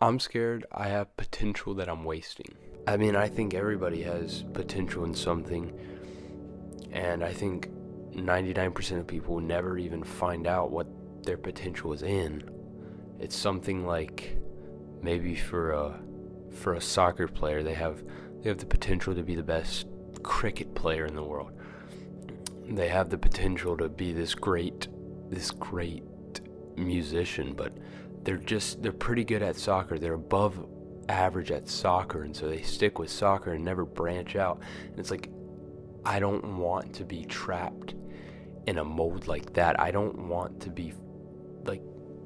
I'm scared I have potential that I'm wasting. I mean, I think everybody has potential in something, and I think 99% of people never even find out what their potential is in. It's something like maybe for a soccer player, they have the potential to be the best cricket player in the world. They have the potential to be this great musician, but they're pretty good at soccer. They're above average at soccer, and so they stick with soccer and never branch out. And it's like, I don't want to be trapped in a mold like that. I don't want to be like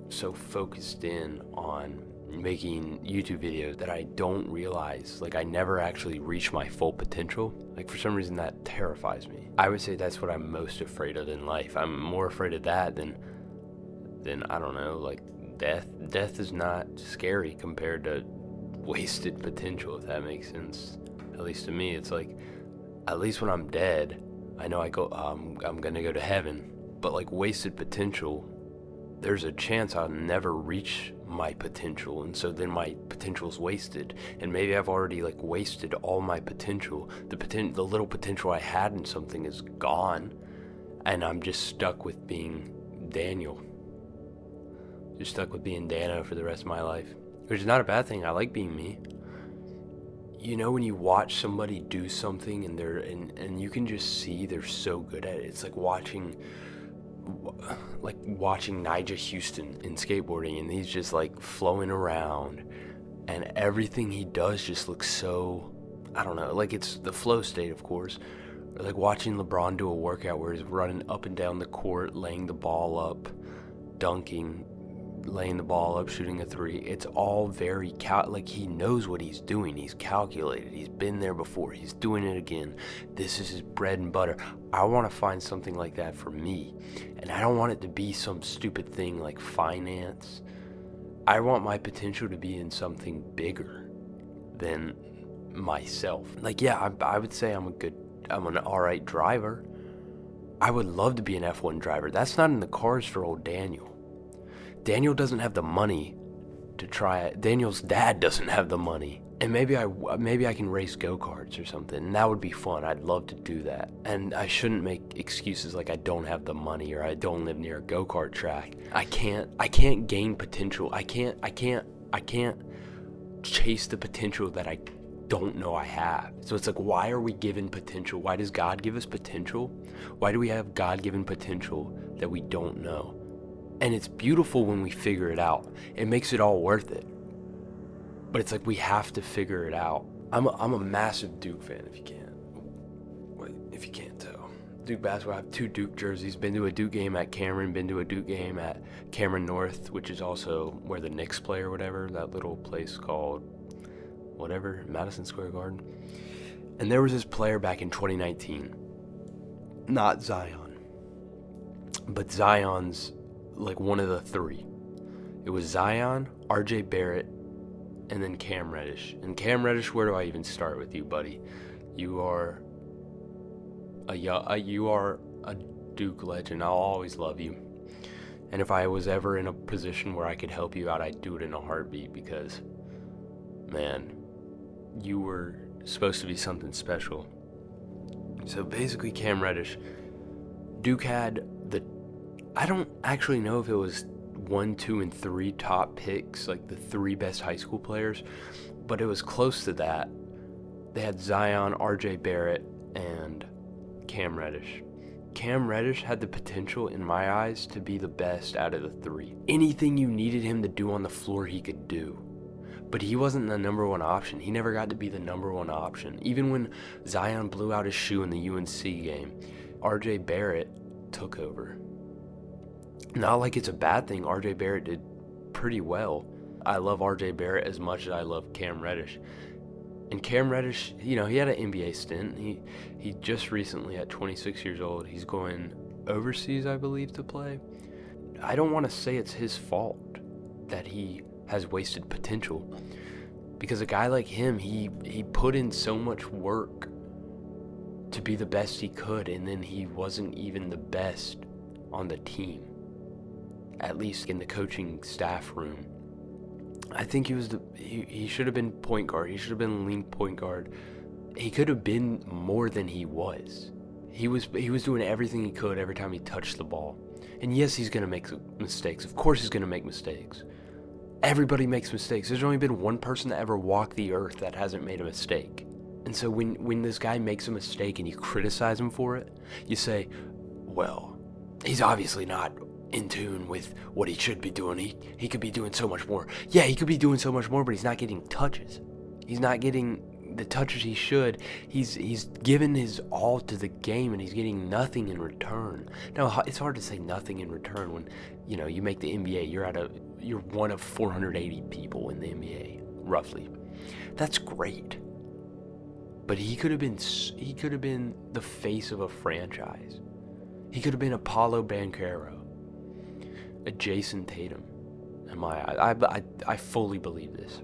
so focused in on making YouTube videos that I don't realize, like, I never actually reach my full potential. Like, for some reason that terrifies me. I would say that's what I'm most afraid of in life. I'm more afraid of that than I don't know, like death. Death is not scary compared to wasted potential, if that makes sense. At least to me, it's like, at least when I'm dead, I know I'm gonna go to heaven. But like wasted potential, there's a chance I'll never reach my potential, and so then my potential's wasted. And maybe I've already like wasted all my potential. The little potential I had in something is gone, and I'm just stuck with being Daniel. Just stuck with being Dano for the rest of my life, which is not a bad thing. I like being me. You know, when you watch somebody do something and you can just see they're so good at it. It's like watching Nigel Houston in skateboarding, and he's just like flowing around, and everything he does just looks so, I don't know, like it's the flow state, of course. Or like watching LeBron do a workout where he's running up and down the court, laying the ball up, dunking, laying the ball up, shooting a three. It's all very like he knows what he's doing. He's calculated. He's been there before. He's doing it again. This is his bread and butter. I want to find something like that for me, and I don't want it to be some stupid thing like finance. I want my potential to be in something bigger than myself. Like, yeah, I would say I'm an alright driver. I would love to be an F1 driver. That's not in the cards for old Daniel. Daniel doesn't have the money to try it. Daniel's dad doesn't have the money. And maybe I can race go-karts or something, and that would be fun. I'd love to do that. And I shouldn't make excuses like I don't have the money or I don't live near a go-kart track. I can't gain potential. I can't chase the potential that I don't know I have. So it's like, why are we given potential? Why does God give us potential? Why do we have God-given potential that we don't know? And it's beautiful when we figure it out. It makes it all worth it. But it's like we have to figure it out. I'm a massive Duke fan, if you can't tell. Duke basketball. I have 2 Duke jerseys. Been to a Duke game at Cameron. Been to a Duke game at Cameron North, which is also where the Knicks play or whatever. That little place called whatever, Madison Square Garden. And there was this player back in 2019. Not Zion, but Zion's like one of the 3. It was Zion, RJ Barrett, and then Cam Reddish. And Cam Reddish, where do I even start with you, buddy? You are a Duke legend. I'll always love you. And if I was ever in a position where I could help you out, I'd do it in a heartbeat, because, man, you were supposed to be something special. So basically, Cam Reddish, Duke had I don't actually know if it was 1, 2, and 3 top picks, like the 3 best high school players, but it was close to that. They had Zion, RJ Barrett, and Cam Reddish. Cam Reddish had the potential, in my eyes, to be the best out of the 3. Anything you needed him to do on the floor, he could do. But he wasn't the number 1 option. He never got to be the number 1 option. Even when Zion blew out his shoe in the UNC game, RJ Barrett took over. Not like it's a bad thing. RJ Barrett did pretty well. I love RJ Barrett as much as I love Cam Reddish. And Cam Reddish, he had an NBA stint. He just recently, at 26 years old, he's going overseas, I believe, to play. I don't want to say it's his fault that he has wasted potential, because a guy like him, he put in so much work to be the best he could, and then he wasn't even the best on the team, at least in the coaching staff room. I think he should have been point guard. He should have been lean point guard. He could have been more than he was. He was doing everything he could every time he touched the ball. And yes, he's going to make mistakes. Of course he's going to make mistakes. Everybody makes mistakes. There's only been one person that ever walked the earth that hasn't made a mistake. And so when this guy makes a mistake and you criticize him for it, you say, well, he's obviously not in tune with what he should be doing. He could be doing so much more. Yeah, he could be doing so much more, but he's not getting touches. He's not getting the touches he should. He's given his all to the game, and he's getting nothing in return. Now, it's hard to say nothing in return when, you make the NBA. You're one of 480 people in the NBA, roughly. That's great. But he could have been the face of a franchise. He could have been Apollo Banchero, a Jason Tatum. I fully believe this.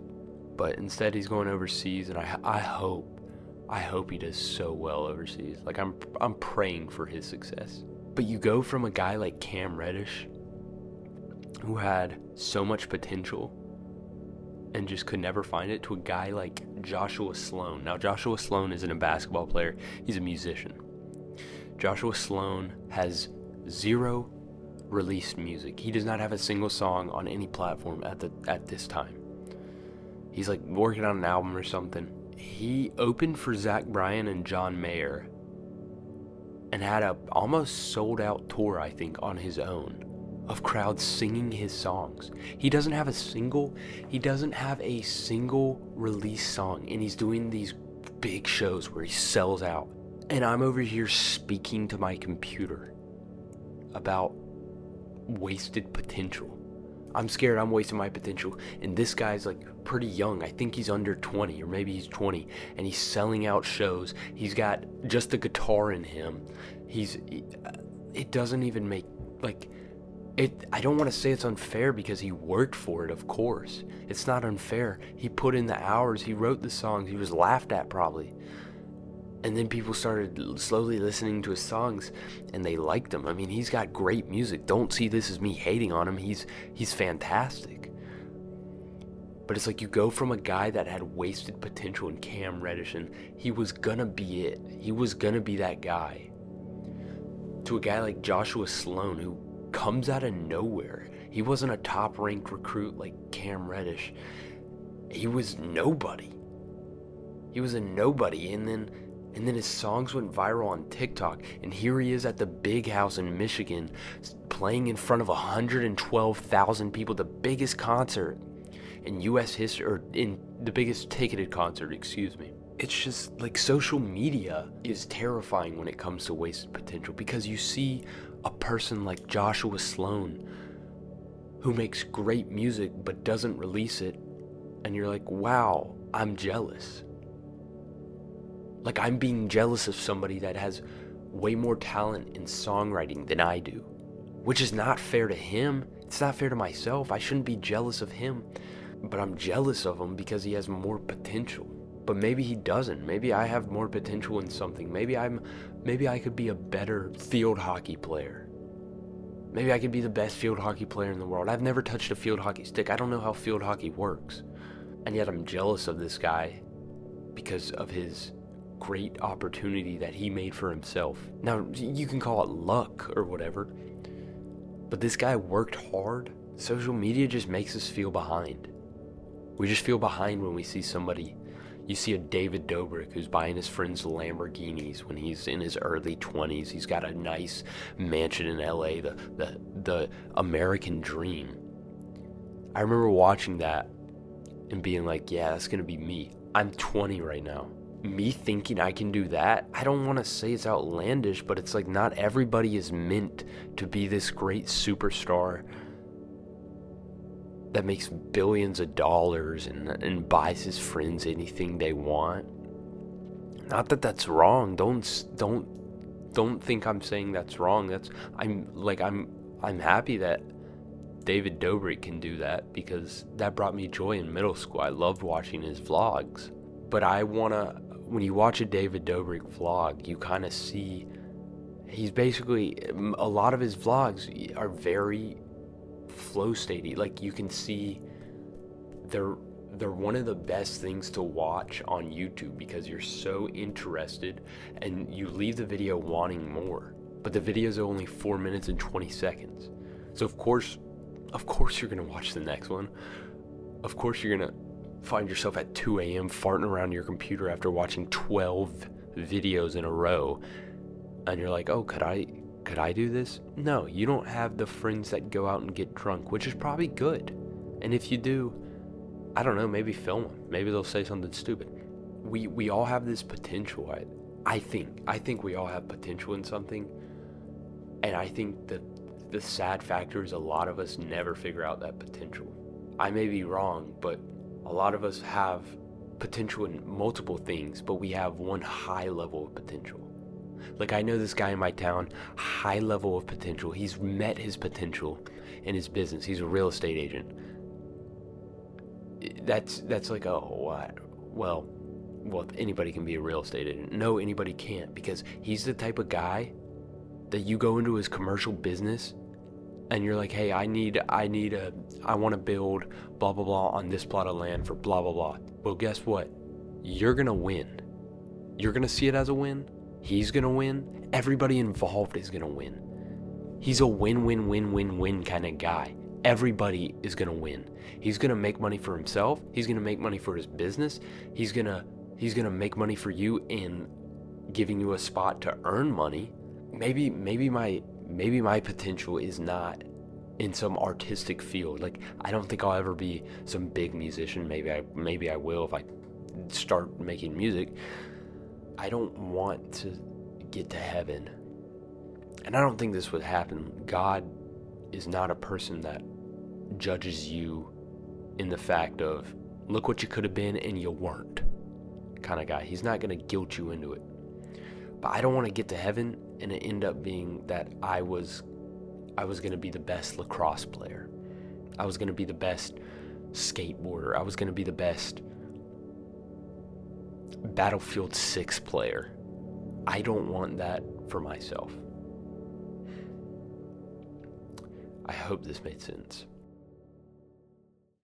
But instead he's going overseas, and I hope he does so well overseas. Like, I'm praying for his success. But you go from a guy like Cam Reddish, who had so much potential and just could never find it, to a guy like Joshua Sloan. Now, Joshua Sloan isn't a basketball player, he's a musician. Joshua Sloan has 0 released music. He does not have a single song on any platform at this time. He's like working on an album or something. He opened for Zach Bryan and John Mayer and had a almost sold out tour, I think, on his own, of crowds singing his songs. He doesn't have a single release song, and he's doing these big shows where he sells out. And I'm over here speaking to my computer about wasted potential. I'm scared I'm wasting my potential. And this guy's like pretty young. I think he's under 20, or maybe he's 20, and he's selling out shows. He's got just the guitar in him. It doesn't even make, like, I don't want to say it's unfair, because he worked for it, of course. It's not unfair. He put in the hours. He wrote the songs. He was laughed at probably. And then people started slowly listening to his songs, and they liked him. I mean, he's got great music. Don't see this as me hating on him. He's fantastic. But it's like, you go from a guy that had wasted potential in Cam Reddish, and he was gonna be it. He was gonna be that guy. To a guy like Joshua Sloan, who comes out of nowhere. He wasn't a top-ranked recruit like Cam Reddish. He was nobody. He was a nobody, and then his songs went viral on TikTok, and here he is at the Big House in Michigan, playing in front of 112,000 people, the biggest concert in U.S. history, or in the biggest ticketed concert, excuse me. It's just like, social media is terrifying when it comes to wasted potential, because you see a person like Joshua Sloan who makes great music but doesn't release it, and you're like, wow, I'm jealous. Like, I'm being jealous of somebody that has way more talent in songwriting than I do, which is not fair to him. It's not fair to myself. I shouldn't be jealous of him, but I'm jealous of him because he has more potential. But maybe he doesn't. Maybe I have more potential in something. Maybe I could be a better field hockey player. Maybe I could be the best field hockey player in the world. I've never touched a field hockey stick. I don't know how field hockey works. And yet I'm jealous of this guy because of his great opportunity that he made for himself. Now, you can call it luck or whatever, but this guy worked hard. Social media just makes us feel behind. We just feel behind when we see somebody. You see a David Dobrik who's buying his friends Lamborghinis when he's in his early 20s. He's got a nice mansion in LA, the American dream. I remember watching that and being like, yeah, that's gonna be me. I'm 20 right now. Me thinking I can do that, I don't want to say it's outlandish, but it's like, not everybody is meant to be this great superstar that makes billions of dollars and buys his friends anything they want. Not that that's wrong. Don't think I'm saying that's wrong. I'm happy that David Dobrik can do that, because that brought me joy in middle school. I loved watching his vlogs. But when you watch a David Dobrik vlog, you kind of see, he's basically, a lot of his vlogs are very flow statey. Like, you can see they're one of the best things to watch on YouTube because you're so interested and you leave the video wanting more. But the video's only 4 minutes and 20 seconds. So of course you're gonna watch the next one. Of course you're gonna find yourself at 2 a.m. farting around your computer after watching 12 videos in a row. And you're like, oh, could I do this? No, you don't have the friends that go out and get drunk, which is probably good. And if you do, I don't know, maybe film them. Maybe they'll say something stupid. We all have this potential. I think we all have potential in something. And I think that the sad factor is a lot of us never figure out that potential. I may be wrong, but a lot of us have potential in multiple things, but we have one high level of potential. Like, I know this guy in my town, high level of potential. He's met his potential in his business. He's a real estate agent. That's like, oh, what? Well, anybody can be a real estate agent. No, anybody can't, because he's the type of guy that you go into his commercial business and you're like, hey, I want to build blah, blah, blah on this plot of land for blah, blah, blah. Well, guess what? You're going to win. You're going to see it as a win. He's going to win. Everybody involved is going to win. He's a win-win-win-win-win kind of guy. Everybody is going to win. He's going to make money for himself. He's going to make money for his business. He's going to make money for you in giving you a spot to earn money. Maybe my potential is not in some artistic field. Like, I don't think I'll ever be some big musician. Maybe I will if I start making music. I don't want to get to heaven. And I don't think this would happen. God is not a person that judges you in the fact of, look what you could have been and you weren't kind of guy. He's not going to guilt you into it. But I don't want to get to heaven and it end up being that I was going to be the best lacrosse player. I was going to be the best skateboarder. I was going to be the best Battlefield 6 player. I don't want that for myself. I hope this made sense.